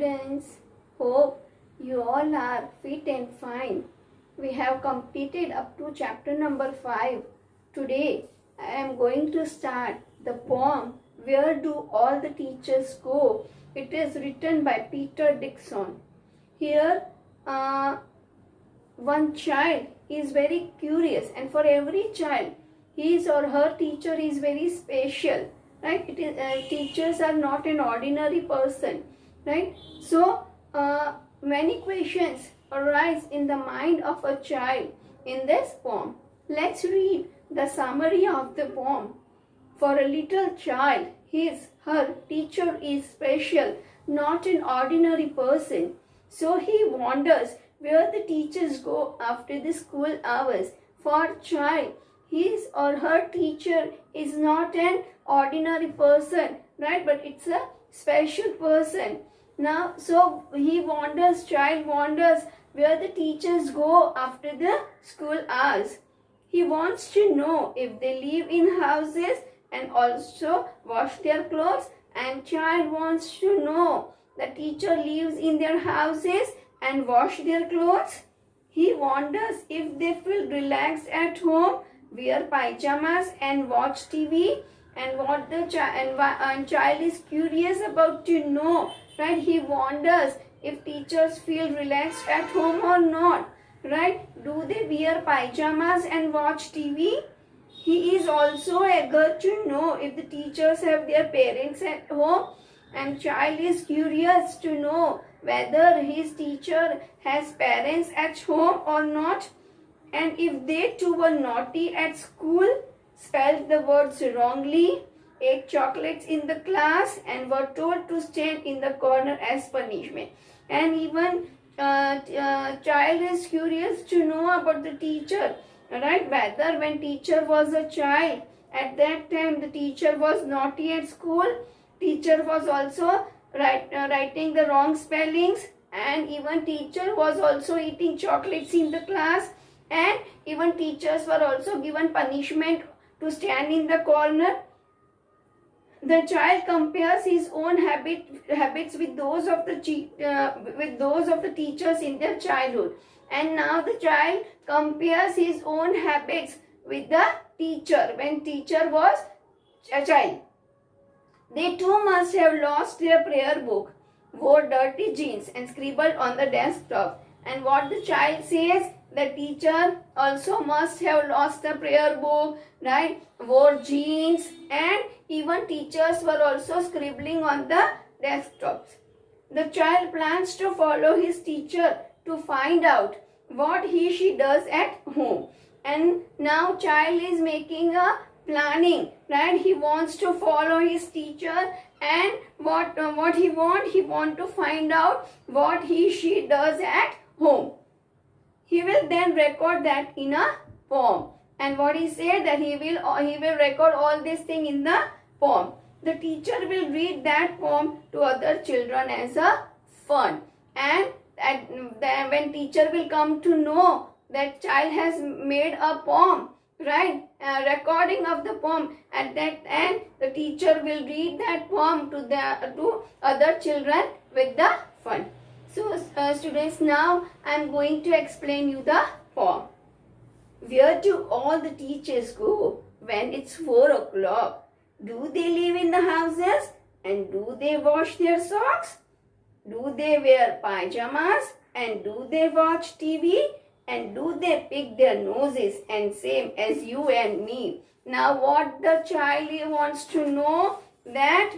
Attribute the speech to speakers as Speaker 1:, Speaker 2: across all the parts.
Speaker 1: students. Hope you all are fit and fine. We have completed up to chapter number 5. Today I am going to start the poem Where Do All the Teachers Go? It is written by Peter Dickson. Here one child is very curious, and for every child his or her teacher is very special, right? Teachers are not an ordinary person, right? So many questions arise in the mind of a child in this poem. Let's read the summary of the poem. For a little child, her teacher is special, not an ordinary person. So he wonders where the teachers go after the school hours. For child, his or her teacher is not an ordinary person, right? But it's a special person. Now, so child wonders where the teachers go after the school hours. He wants to know if they live in houses and also wash their clothes, and child wants to know the teacher lives in their houses and wash their clothes. He wonders if they feel relaxed at home, wear pajamas and watch TV, and what the child is curious about to know, right? He wonders if teachers feel relaxed at home or not, right? Do they wear pajamas and watch TV? He is also eager to know if the teachers have their parents at home, and child is curious to know whether his teacher has parents at home or not, and if they too were naughty at school, spelled the words wrongly, ate chocolates in the class, and were told to stand in the corner as punishment. And even child is curious to know about the teacher, right? Whether when teacher was a child, at that time the teacher was naughty at school, teacher was also writing the wrong spellings, and even teacher was also eating chocolates in the class, and even teachers were also given punishment to stand in the corner. The child compares his own habits with those of the teachers in their childhood, and now the child compares his own habits with the teacher when teacher was a child. They too must have lost their prayer book, wore dirty jeans, and scribbled on the desktop. And what the child says, the teacher also must have lost the prayer book, right? Wore jeans, and even teachers were also scribbling on the desktops. The child plans to follow his teacher to find out what she does at home. And now child is making a planning, right? He wants to follow his teacher, and what he want to find out what she does at home. He will then record that in a poem, and what he said that he will record all this thing in the poem. The teacher will read that poem to other children as a fun, and when teacher will come to know that child has made a poem, right, recording of the poem, at that end the teacher will read that poem to other children with the fun. So students, now I am going to explain you the poem. Where do all the teachers go when it's 4 o'clock? Do they live in the houses, and do they wash their socks? Do they wear pajamas, and do they watch TV? And do they pick their noses, and same as you and me? Now what the child wants to know, that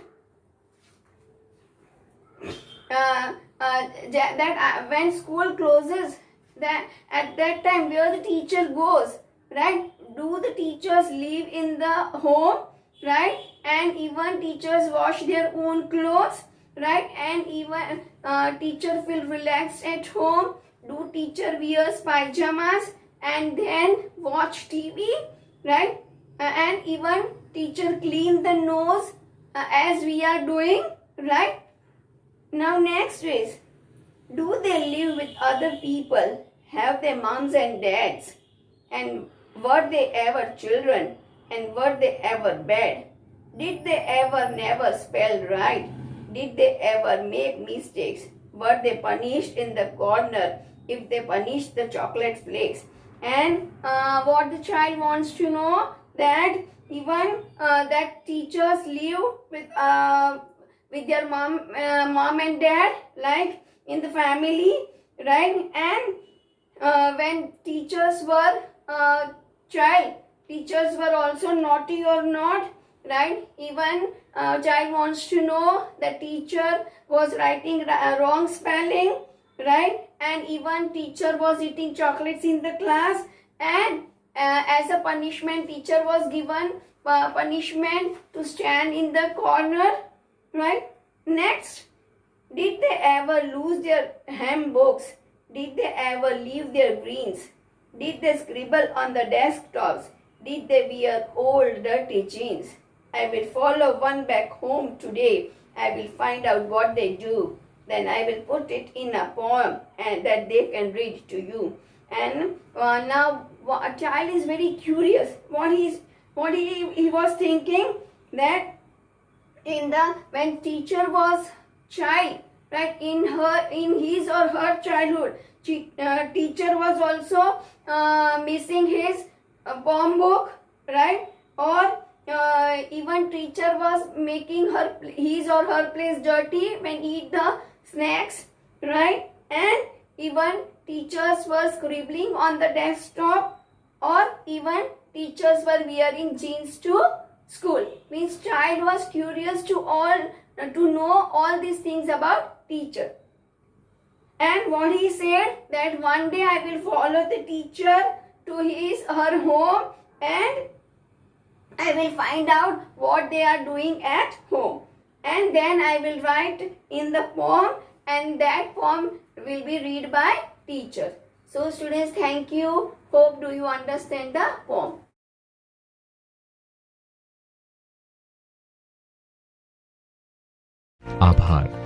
Speaker 1: when school closes, that at that time where the teacher goes, right? Do the teachers live in the home, right? And even teachers wash their own clothes, right? And even teacher feel relaxed at home. Do teacher wears pajamas and then watch TV, right? And even teacher clean the nose as we are doing, right? Now next is, do they live with other people? Have they moms and dads? And were they ever children? And were they ever bad? Did they ever never spell right? Did they ever make mistakes? were they punished in the corner if they punished the chocolate flakes. And what the child wants to know, that even that teachers live with their mom and dad, like in the family, right? And when teachers were teachers were also naughty or not, right? Even child wants to know the teacher was writing wrong spelling, right? And even teacher was eating chocolates in the class, and as a punishment teacher was given punishment to stand in the corner, right? Next, did they ever lose their hymn books? Did they ever leave their greens? Did they scribble on the desktops? Did they wear old dirty jeans? I will follow one back home today. I will find out what they do. Then I will put it in a poem and that they can read to you. And now a child is very curious. What he was thinking, that when teacher was child, right, in his or her childhood, teacher was also missing his poem book, right? Or even teacher was making his or her place dirty when eat the snacks, right? And even teachers were scribbling on the desktop, or even teachers were wearing jeans to school. Means child was curious to know all these things about teacher. And what he said, that one day I will follow the teacher to her home, and I will find out what they are doing at home, and then I will write in the poem, and that poem will be read by teacher. So students, thank you. Hope do you understand the poem.
Speaker 2: आभार।